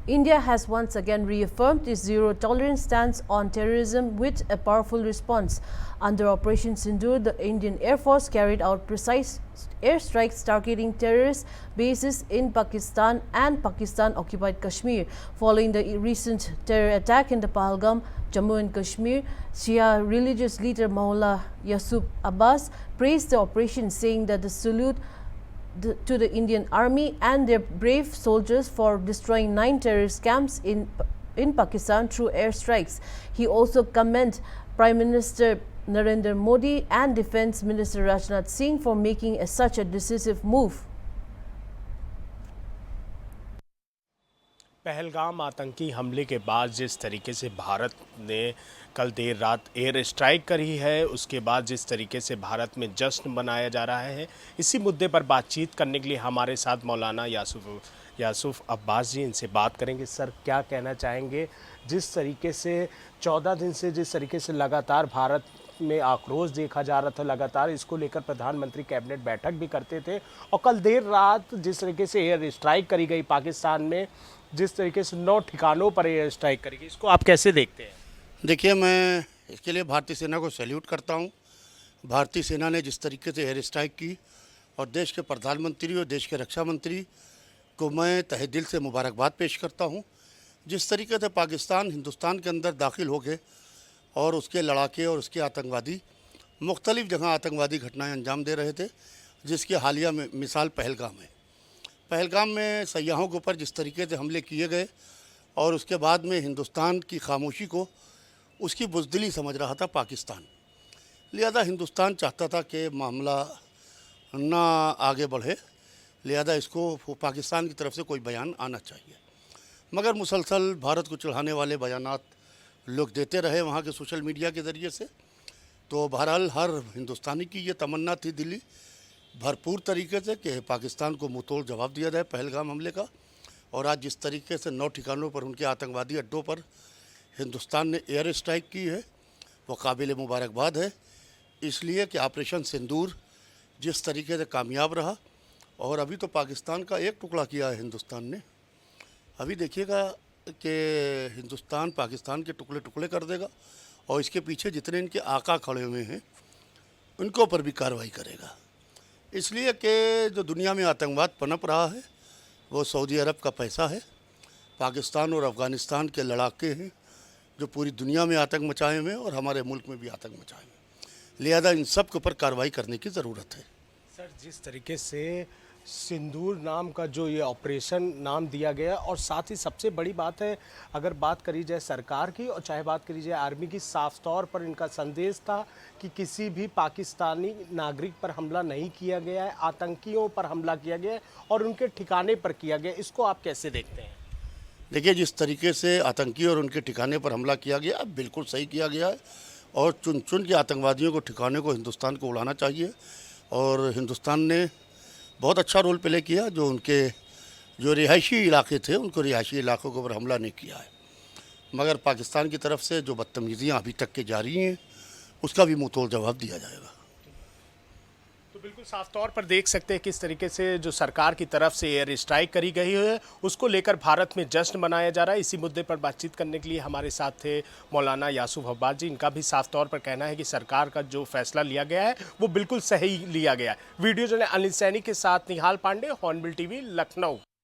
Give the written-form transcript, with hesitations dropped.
India has once again reaffirmed its zero-tolerance stance on terrorism with a powerful response. Under Operation Sindoor, the Indian Air Force carried out precise airstrikes targeting terrorist bases in Pakistan and Pakistan-occupied Kashmir. Following the recent terror attack in the Pahalgam, Jammu and Kashmir, Shia religious leader Maulana Yusuf Abbas praised the operation, saying that the salute to the Indian Army and their brave soldiers for destroying 9 terrorist camps in Pakistan through airstrikes. He also commended Prime Minister Narendra Modi and Defence Minister Rajnath Singh for making such a decisive move. Pahalgam आतंकी हमले के बाद जिस तरीके से भारत ने कल देर रात एयर स्ट्राइक करी है, उसके बाद जिस तरीके से भारत में जश्न मनाया जा रहा है, इसी मुद्दे पर बातचीत करने के लिए हमारे साथ मौलाना यासूफ अब्बास जी, इनसे बात करेंगे। सर, क्या कहना चाहेंगे, जिस तरीके से 14 दिन से जिस तरीके से लगातार भारत में आक्रोश देखा जा रहा था, लगातार इसको लेकर प्रधानमंत्री कैबिनेट बैठक भी करते थे, और कल देर रात जिस तरीके से एयर स्ट्राइक करी गई पाकिस्तान में, जिस तरीके से 9 ठिकानों पर एयर स्ट्राइक करी गई, इसको आप कैसे देखते हैं? देखिए, मैं इसके लिए भारतीय सेना को सैल्यूट करता हूं। भारतीय सेना ने जिस तरीके से एयर स्ट्राइक की, और देश के प्रधानमंत्री और देश के रक्षा मंत्री को मैं तहे दिल से मुबारकबाद पेश करता हूं। जिस तरीके से पाकिस्तान हिंदुस्तान के अंदर दाखिल हो गए और उसके लड़ाके और उसके आतंकवादी मुख्तलिफ़ जगह आतंकवादी घटनाएं अंजाम दे रहे थे, जिसकी हालिया में मिसाल पहलगाम है। पहलगाम में सयाहों के ऊपर जिस तरीके से हमले किए गए, और उसके बाद में हिंदुस्तान की खामोशी को उसकी बुज़दिली समझ रहा था पाकिस्तान। लिहाजा हिंदुस्तान चाहता था कि मामला ना आगे बढ़े, लिहाजा इसको पाकिस्तान की तरफ से कोई बयान आना चाहिए। मगर मुसलसल भारत को चढ़ाने वाले बयानात लोग देते रहे वहाँ के सोशल मीडिया के ज़रिए से। तो बहरहाल हर हिंदुस्तानी की ये तमन्ना थी दिली भरपूर तरीके से कि पाकिस्तान को मुंहतोड़ जवाब दिया जाए पहलगाम हमले का। और आज जिस तरीके से 9 ठिकानों पर उनके आतंकवादी अड्डों पर हिंदुस्तान ने एयर स्ट्राइक की है, वो काबिल मुबारकबाद है, इसलिए कि ऑपरेशन सिंदूर जिस तरीके से कामयाब रहा। और अभी तो पाकिस्तान का एक टुकड़ा किया है हिंदुस्तान ने, अभी देखिएगा कि हिंदुस्तान पाकिस्तान के टुकड़े टुकड़े कर देगा, और इसके पीछे जितने इनके आका खड़े हुए हैं उनके ऊपर भी कार्रवाई करेगा। इसलिए कि जो दुनिया में आतंकवाद पनप रहा है वो सऊदी अरब का पैसा है, पाकिस्तान और अफ़गानिस्तान के लड़ाके हैं जो पूरी दुनिया में आतंक मचाए हुए हैं और हमारे मुल्क में भी आतंक मचाए हुए हैं। लिहाजा इन सब के ऊपर कार्रवाई करने की ज़रूरत है। सर, जिस तरीके से सिंदूर नाम का जो ये ऑपरेशन नाम दिया गया, और साथ ही सबसे बड़ी बात है, अगर बात करी जाए सरकार की और चाहे बात करी जाए आर्मी की, साफ तौर पर इनका संदेश था कि किसी भी पाकिस्तानी नागरिक पर हमला नहीं किया गया है, आतंकियों पर हमला किया गया है और उनके ठिकाने पर किया गया। इसको आप कैसे देखते हैं? देखिए, जिस तरीके से आतंकी और उनके ठिकाने पर हमला किया गया बिल्कुल सही किया गया है, और चुन चुन के आतंकवादियों को ठिकाने को हिंदुस्तान को उड़ाना चाहिए। और हिंदुस्तान ने बहुत अच्छा रोल प्ले किया, जो उनके जो रिहायशी इलाके थे उनको रिहायशी इलाकों के ऊपर हमला नहीं किया है। मगर पाकिस्तान की तरफ से जो बदतमीज़ियाँ अभी तक के जारी हैं उसका भी मुंहतोड़ जवाब दिया जाएगा। तो बिल्कुल साफ तौर पर देख सकते हैं किस तरीके से जो सरकार की तरफ से एयर स्ट्राइक करी गई है, उसको लेकर भारत में जश्न मनाया जा रहा है। इसी मुद्दे पर बातचीत करने के लिए हमारे साथ थे मौलाना यासूफ अब्बास जी। इनका भी साफ तौर पर कहना है कि सरकार का जो फैसला लिया गया है वो बिल्कुल सही लिया गया है। वीडियो जर्नलिस्ट अनिल सैनी के साथ निहाल पांडे, हॉर्नबिल टीवी, लखनऊ।